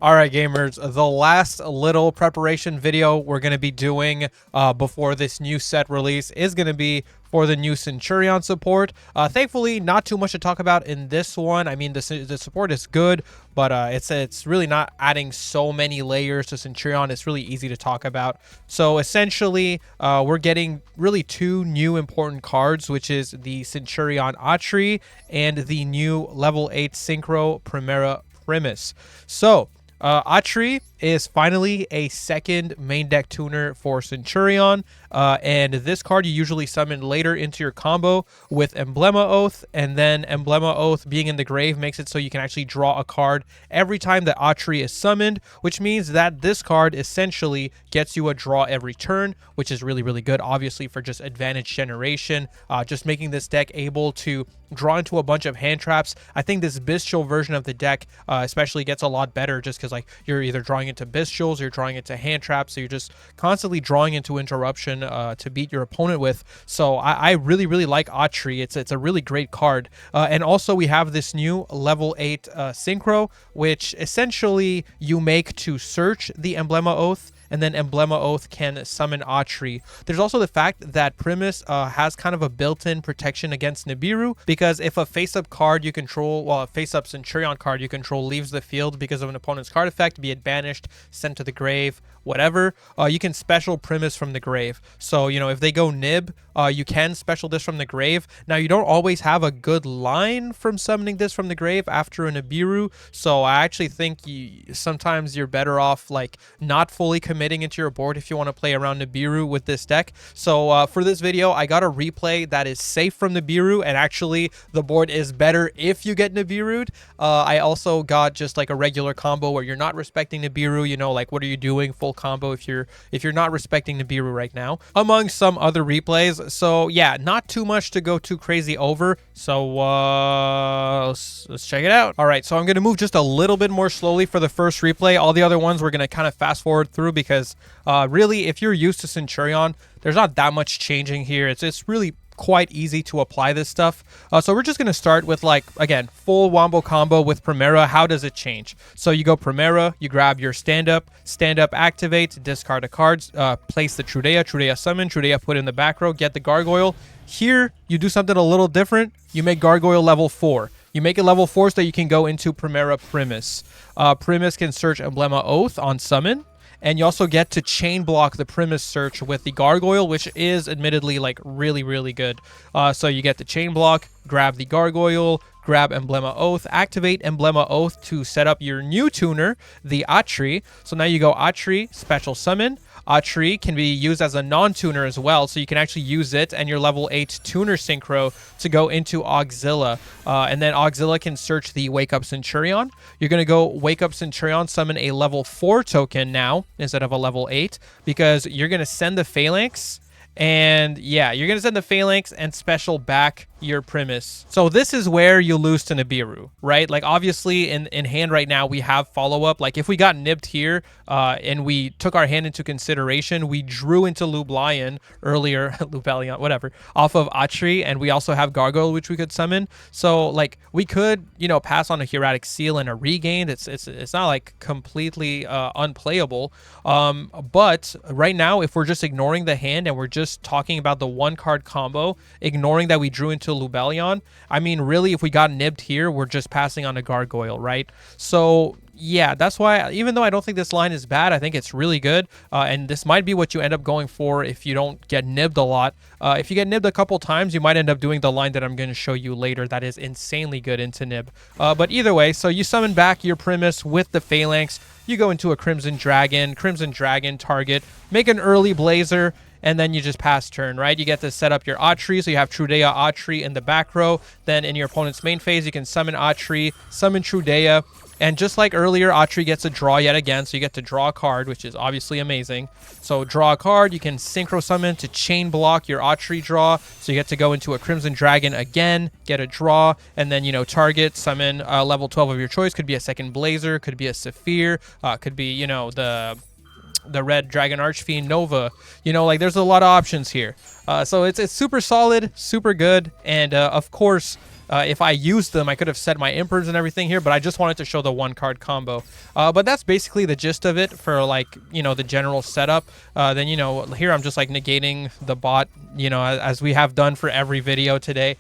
All right, gamers, the last little preparation video we're going to be doing before this new set release is going to be for the new Centurion support. Thankfully, not too much to talk about in this one. I mean, the support is good, but it's really not adding so many layers to Centurion. It's really easy to talk about. So essentially, we're getting really two new important cards, which is the Centurion Atri and the new level 8 Synchro Primera Primus. So Atri is finally a second main deck tuner for Centurion, and this card you usually summon later into your combo with Emblema Oath, and then Emblema Oath being in the grave makes it so you can actually draw a card every time that Atri is summoned, which means that this card essentially gets you a draw every turn, which is really, really good, obviously, for just advantage generation, just making this deck able to draw into a bunch of hand traps. I think this Bystial version of the deck especially gets a lot better just because like you're either drawing into Bystials, you're drawing into hand traps, so you're just constantly drawing into interruption to beat your opponent with. So I really, really like Atri. It's a really great card. And also we have this new level 8 Synchro, which essentially you make to search the Emblema Oath, and then Emblema Oath can summon Atri. There's also the fact that Primus has kind of a built-in protection against Nibiru, because if a face-up card you control, well, a face-up Centurion card you control leaves the field because of an opponent's card effect, be it banished, sent to the grave, whatever, you can special Primus from the grave. So, you know, if they go Nib, you can special this from the grave. Now, you don't always have a good line from summoning this from the grave after a Nibiru, so I actually think sometimes you're better off, like, not fully committing into your board if you want to play around Nibiru with this deck. So, for this video, I got a replay that is safe from Nibiru, and actually, the board is better if you get Nibiru'd. I also got just, like, a regular combo where you're not respecting Nibiru, you know, like, what are you doing? Full combo if you're not respecting Nibiru right now, among some other replays. So yeah, not too much to go too crazy over, so let's check it out. All right, so I'm gonna move just a little bit more slowly for the first replay. All the other ones we're gonna kind of fast forward through because really, if you're used to Centurion, there's not that much changing here. It's really quite easy to apply this stuff. So we're just going to start with, like, again, full wombo combo with Primera. How does it change? So you go Primera, you grab your stand up activate, discard a card, place the Trudea summon, Trudea put in the back row, get the Gargoyle. Here, you do something a little different. You make Gargoyle level 4. You make it level 4 so that you can go into Primera Primus. Primus can search Emblema Oath on summon. And you also get to chain block the Primus search with the Gargoyle, which is admittedly, like, really, really good. So you get the chain block, grab the Gargoyle, grab Emblema Oath, activate Emblema Oath to set up your new tuner, the Atri. So now you go Atri, special summon. Atri can be used as a non-tuner as well, so you can actually use it and your level 8 tuner synchro to go into Auxilla. And then Auxilla can search the Wake Up Centurion. You're going to go Wake Up Centurion, summon a level 4 token now instead of a level 8, because you're going to send the Phalanx. And yeah, you're going to send the Phalanx and special back your Primus. So this is where you lose to Nibiru, right? Like, obviously in hand right now we have follow-up. Like, if we got nibbed here and we took our hand into consideration, we drew into Lubalion earlier, Lubalion, whatever, off of Atri, and we also have Gargoyle, which we could summon. So, like, we could, you know, pass on a Hieratic Seal and a Regained. It's not, like, completely unplayable. But right now, if we're just ignoring the hand and we're just talking about the one card combo, ignoring that we drew into Lubalion, I mean, really, if we got nibbed here, we're just passing on a Gargoyle, right? So yeah, that's why, even though I don't think this line is bad, I think it's really good. And this might be what you end up going for if you don't get nibbed a lot. If you get nibbed a couple times, you might end up doing the line that I'm going to show you later that is insanely good into nib. But either way, so you summon back your Primus with the Phalanx. You go into a Crimson Dragon target, make an early Blazer, and then you just pass turn, right? You get to set up your Atri, so you have Trudea Atri in the back row. Then in your opponent's main phase, you can summon Atri, summon Trudea, and just like earlier, Atri gets a draw yet again, so you get to draw a card, which is obviously amazing. So draw a card, you can synchro summon to chain block your Atri draw, so you get to go into a Crimson Dragon again, get a draw, and then, you know, target, summon level 12 of your choice. Could be a second Blazer, could be a Saphir, could be, you know, the red Dragon Archfiend Nova. You know, like, there's a lot of options here. So it's super solid, super good, and of course, If I used them, I could have set my impers and everything here, but I just wanted to show the 1-card combo. But that's basically the gist of it for, like, you know, the general setup. Then, you know, here I'm just like negating the bot, you know, as we have done for every video today.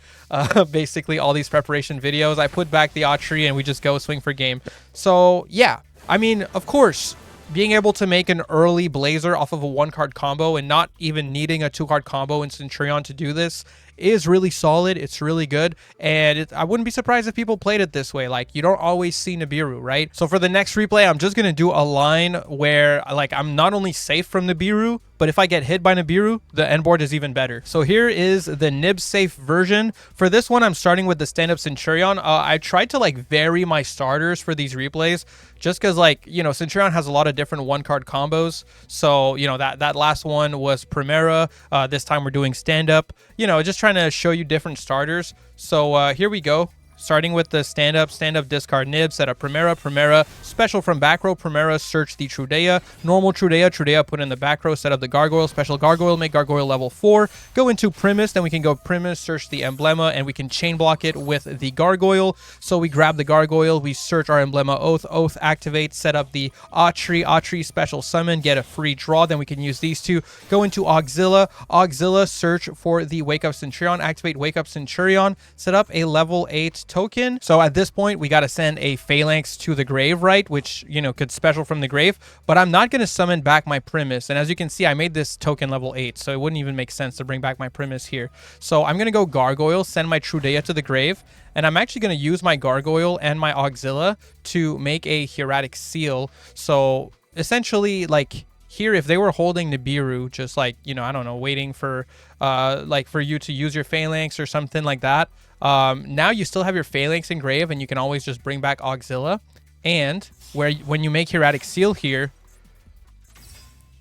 Basically all these preparation videos, I put back the Autry and we just go swing for game. So yeah, I mean, of course, being able to make an early Blazer off of a 1-card combo and not even needing a 2-card combo in Centurion to do this is really solid. It's really good, and I wouldn't be surprised if people played it this way. Like, you don't always see Nibiru, right? So for the next replay, I'm just gonna do a line where, like, I'm not only safe from Nibiru, but if I get hit by Nibiru, the end board is even better. So here is the nib safe version. For this one, I'm starting with the stand-up Centurion. I tried to, like, vary my starters for these replays just because, like, you know, Centurion has a lot of different 1-card combos. So, you know, that last one was Primera. This time we're doing stand-up. You know, just trying to show you different starters. So here we go. Starting with the stand-up discard nib, set up Primera, special from back row, Primera, search the Trudea, normal Trudea, put in the back row, set up the Gargoyle, special Gargoyle, make Gargoyle level 4, go into Primus, then we can go Primus, search the Emblema, and we can chain block it with the Gargoyle. So we grab the Gargoyle, we search our Emblema, Oath, activate, set up the Autry, special summon, get a free draw, then we can use these two, go into Auxilla, search for the Wake Up Centurion, activate Wake Up Centurion, set up a level 8 token. So at this point, we got to send a Phalanx to the grave, right? Which, you know, could special from the grave, but I'm not going to summon back my Primus. And as you can see, I made this token level 8, so it wouldn't even make sense to bring back my Primus here. So I'm going to go Gargoyle, send my Trudea to the grave, and I'm actually going to use my Gargoyle and my Auxilla to make a Hieratic Seal. So essentially, like, here, if they were holding Nibiru, just like, you know, I don't know, waiting for, like, for you to use your Phalanx or something like that, now you still have your Phalanx in grave, and you can always just bring back Auxilla. And when you make Hieratic Seal here,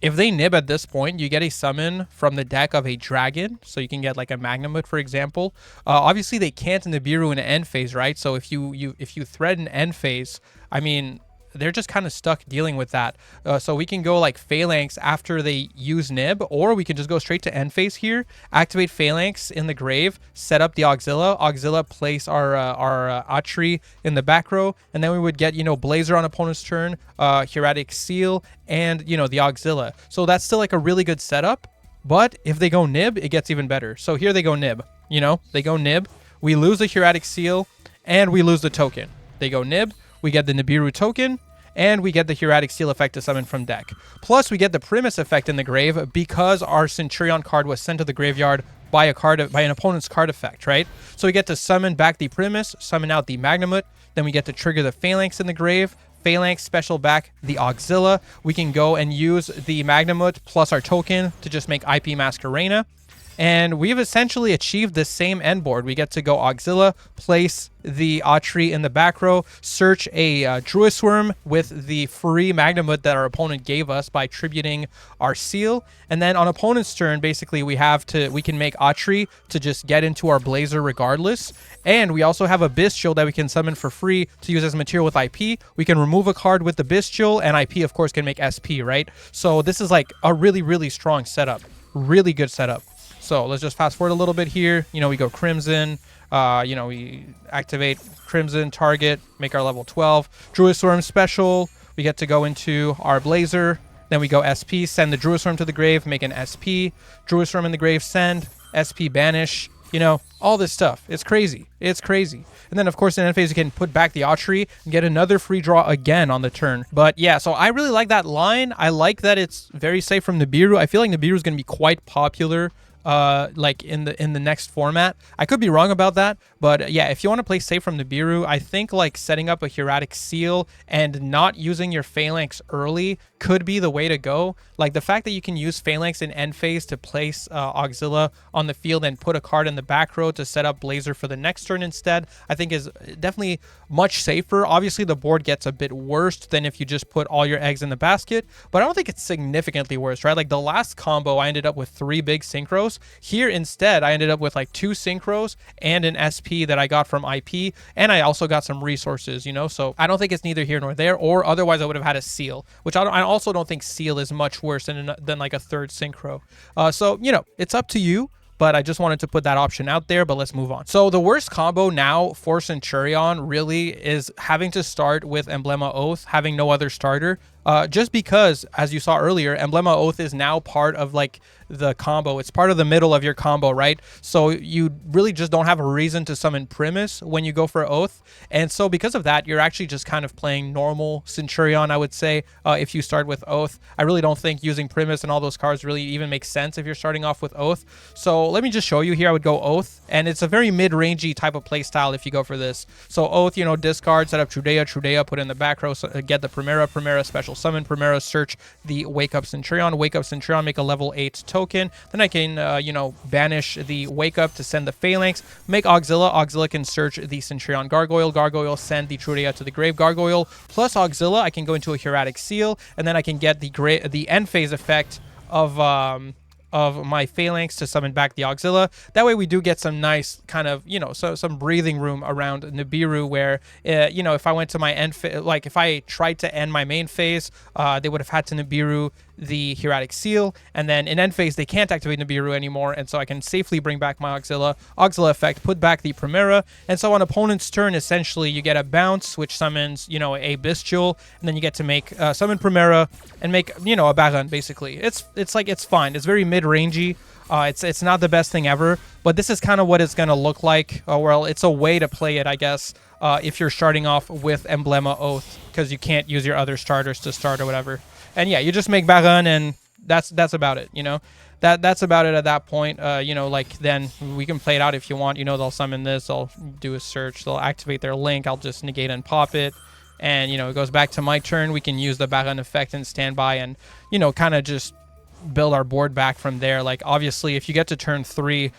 if they nib at this point, you get a summon from the deck of a dragon. So you can get like a Magnamut, for example. Obviously, they can't Nibiru in an end phase, right? So if you threaten end phase, I mean, they're just kind of stuck dealing with that. So we can go like Phalanx after they use Nib, or we can just go straight to end phase here, activate Phalanx in the grave, set up the Auxilla, place our Autry in the back row, and then we would get, you know, Blazer on opponent's turn, Hieratic Seal, and, you know, the Auxilla. So that's still like a really good setup, but if they go Nib, it gets even better. So here they go Nib, you know, they go Nib, we lose the Hieratic Seal, and we lose the token. They go Nib, we get the Nibiru token, and we get the Hieratic Seal effect to summon from deck. Plus, we get the Primus effect in the grave because our Centurion card was sent to the graveyard by an opponent's card effect, right? So we get to summon back the Primus, summon out the Magnamut, then we get to trigger the Phalanx in the grave, Phalanx special back the Auxilla. We can go and use the Magnamut plus our token to just make IP Masquerena. And we've essentially achieved the same end board. We get to go Auxilla, place the Autry in the back row, search a Druisworm with the free Magnamut that our opponent gave us by tributing our seal. And then on opponent's turn, basically we can make Autry to just get into our Blazer regardless. And we also have a Bystial that we can summon for free to use as material with IP. We can remove a card with the Bystial, and IP, of course, can make SP, right? So this is like a really, really strong setup. Really good setup. So let's just fast forward a little bit here. You know, we go Crimson. You know, we activate Crimson, target, make our level 12. Druisworm special. We get to go into our Blazer. Then we go SP, send the Druisworm to the grave, make an SP. Druisworm in the grave, send. SP, banish. You know, all this stuff. It's crazy. It's crazy. And then, of course, in end phase, you can put back the Autry and get another free draw again on the turn. But yeah, so I really like that line. I like that it's very safe from Nibiru. I feel like Nibiru is going to be quite popular like in the next format. I could be wrong about that, but yeah, if you want to play safe from Nibiru, I think like setting up a Hieratic Seal and not using your Phalanx early could be the way to go. Like the fact that you can use Phalanx in end phase to place Auxilla on the field and put a card in the back row to set up Blazer for the next turn instead, I think is definitely much safer. Obviously, the board gets a bit worse than if you just put all your eggs in the basket, but I don't think it's significantly worse, right? Like the last combo, I ended up with 3 big synchros. Here, instead, I ended up with like 2 synchros and an SP that I got from IP, and I also got some resources, you know? So I don't think it's neither here nor there, or otherwise I would have had a Seal, which I also don't think Seal is much worse than like a 3rd synchro. So, you know, it's up to you. but I just wanted to put that option out there. But let's move on. So the worst combo now for Centurion really is having to start with Emblema Oath, having no other starter. Just because, as you saw earlier, Emblema Oath is now part of like the combo. It's part of the middle of your combo, right? So you really just don't have a reason to summon Primus when you go for Oath. And so because of that, you're actually just kind of playing normal Centurion, I would say, if you start with Oath. I really don't think using Primus and all those cards really even makes sense if you're starting off with Oath. So let me just show you here. I would go Oath, and it's a very mid-rangey type of play style if you go for this. So Oath, you know, discard, set up Trudea, put in the back row, so get the Primera special summon Primera, search the Wake Up Centurion, make a level 8 token. Then I can, you know, banish the Wake Up to send the Phalanx, make Auxilla can search the Centurion Gargoyle, send the Trudea to the grave. Gargoyle plus Auxilla, I can go into a Hieratic Seal, and then I can get the end phase effect of my Phalanx to summon back the Auxilla. That way we do get some nice kind of, you know, some breathing room around Nibiru where, you know, if I went to my end, like if I tried to end my main phase, they would have had to Nibiru the Hieratic Seal, and then in end phase they can't activate Nibiru anymore, and so I can safely bring back my Auxilla effect, put back the Primera, and so on opponent's turn, essentially you get a bounce which summons, you know, a Bystial, and then you get to make summon Primera and make, you know, a Baron. Basically it's like, it's fine, it's very mid-rangey. It's not the best thing ever, but this is kind of what it's going to look like. Well, it's a way to play it, I guess, if you're starting off with Emblema Oath, because you can't use your other starters to start or whatever. And yeah, you just make Baron, and that's about it, you know. That's about it at that point. You know, like, then we can play it out if you want. You know, they'll summon this, they'll do a search, they'll activate their link, I'll just negate and pop it. And, you know, it goes back to my turn. We can use the Baron effect and stand by and, you know, kind of just build our board back from there. Like, obviously, if you get to turn 3,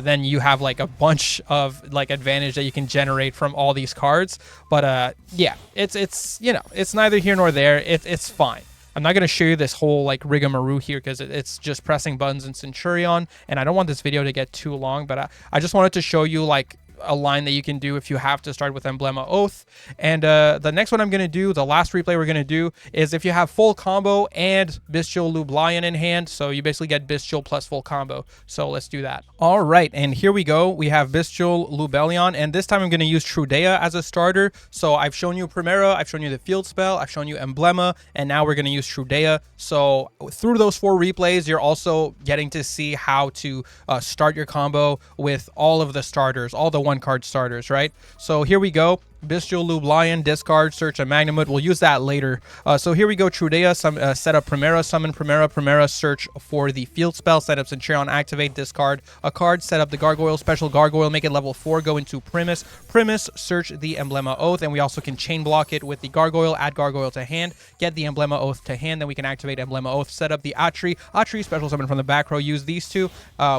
then you have like a bunch of like advantage that you can generate from all these cards. But yeah, it's you know, it's neither here nor there. It's fine. I'm not going to show you this whole like rigmarole here because it's just pressing buttons in Centurion, and I don't want this video to get too long, but I just wanted to show you like a line that you can do if you have to start with Emblema Oath. And the next one I'm going to do, the last replay we're going to do, is if you have full combo and Bystial Trudea in hand. So you basically get Bystial plus full combo. So let's do that. All right, and here we go. We have Bystial Trudea, and this time I'm going to use Trudea as a starter. So I've shown you Primera, I've shown you the field spell, I've shown you Emblema, and now we're going to use Trudea. So through those 4 replays, you're also getting to see how to start your combo with all of the starters, all the 1-card starters, right? So here we go. Bystial Trudea, discard, search a Magnamut. We'll use that later. So here we go. Trudea, set up Primera, summon Primera, search for the field spell, set up Centurion, activate, discard a card, set up the Gargoyle, special Gargoyle, make it level 4, go into Primus, search the Emblema Oath, and we also can chain block it with the Gargoyle, add Gargoyle to hand, get the Emblema Oath to hand, then we can activate Emblema Oath, set up the Atri, special summon from the back row, use these 2.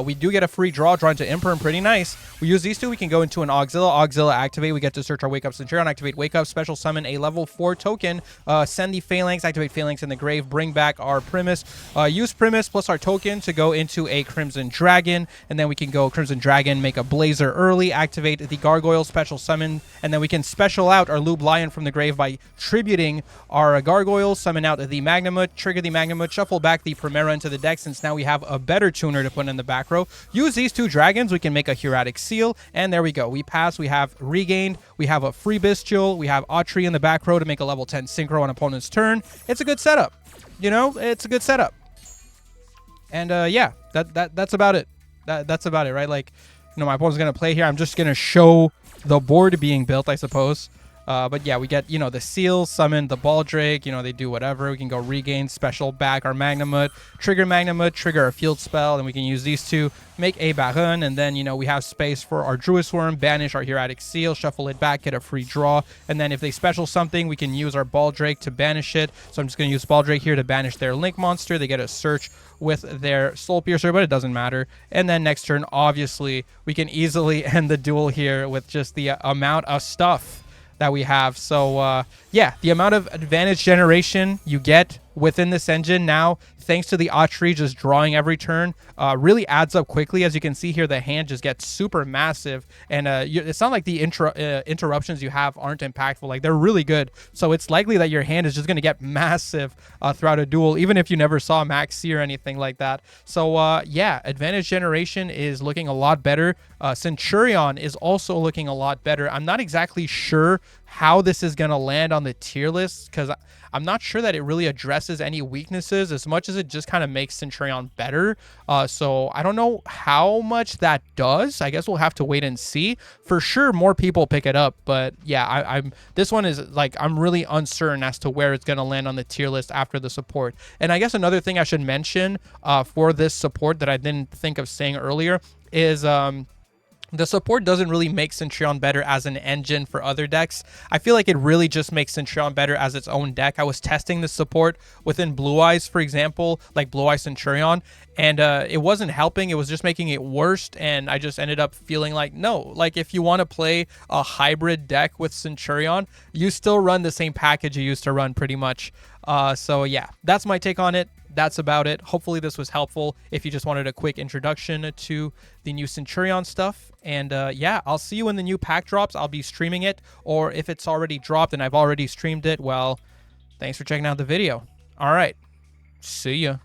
We do get a free draw into Imperm, pretty nice. We use these 2, we can go into an Auxilla, activate, we get to search our Wake Up Centurion, activate Wake Up, special summon a level 4 token, send the Phalanx, activate Phalanx in the grave, bring back our Primus, use Primus plus our token to go into a Crimson Dragon, and then we can go Crimson Dragon, make a Blazer early, activate the Gargoyle, special summon, and then we can special out our Trudea from the grave by tributing our Gargoyle, summon out the Magnamut, trigger the Magnamut, shuffle back the Primera into the deck since now we have a better tuner to put in the back row. Use these 2 dragons, we can make a Hieratic Seal, and there we go. We pass, we have regained, we have a free Bystial, we have Atri in the back row to make a level 10 synchro on opponent's turn. It's a good setup. You know, it's a good setup. And yeah, that's about it. That's about it, right? Like, you know, my opponent's going to play here. I'm just going to show the board being built, I suppose. But yeah, we get, you know, the Seal, summon the Baldrake, you know, they do whatever. We can go regain, special back our Magnamut, trigger a field spell, and we can use these 2, make a Baron, and then, you know, we have space for our Druid Worm, banish our Hieratic Seal, shuffle it back, get a free draw, and then if they special something, we can use our Baldrake to banish it. So I'm just going to use Baldrake here to banish their Link monster. They get a search with their Soul Piercer, but it doesn't matter. And then next turn, obviously, we can easily end the duel here with just the amount of stuff that we have. So yeah, the amount of advantage generation you get within this engine now, thanks to the archery just drawing every turn, really adds up quickly. As you can see here, the hand just gets super massive, and it's not like the interruptions you have aren't impactful. Like, they're really good. So it's likely that your hand is just going to get massive throughout a duel, even if you never saw Max C or anything like that. So yeah, advantage generation is looking a lot better. Centurion is also looking a lot better. I'm not exactly sure how this is going to land on the tier list, because I'm not sure that it really addresses any weaknesses as much as it just kind of makes Centurion better. So I don't know how much that does. I guess we'll have to wait and see. For sure, more people pick it up, but yeah, this one is like, I'm really uncertain as to where it's going to land on the tier list after the support. And I guess another thing I should mention for this support that I didn't think of saying earlier is the support doesn't really make Centurion better as an engine for other decks. I feel like it really just makes Centurion better as its own deck. I was testing the support within Blue Eyes, for example, like Blue Eye Centurion, and it wasn't helping. It was just making it worse, and I just ended up feeling like, no, like if you want to play a hybrid deck with Centurion, you still run the same package you used to run pretty much. So yeah, that's my take on it. That's about it. Hopefully this was helpful if you just wanted a quick introduction to the new Centurion stuff. And yeah, I'll see you when the new pack drops. I'll be streaming it, or if it's already dropped and I've already streamed it, well, thanks for checking out the video. All right, see ya.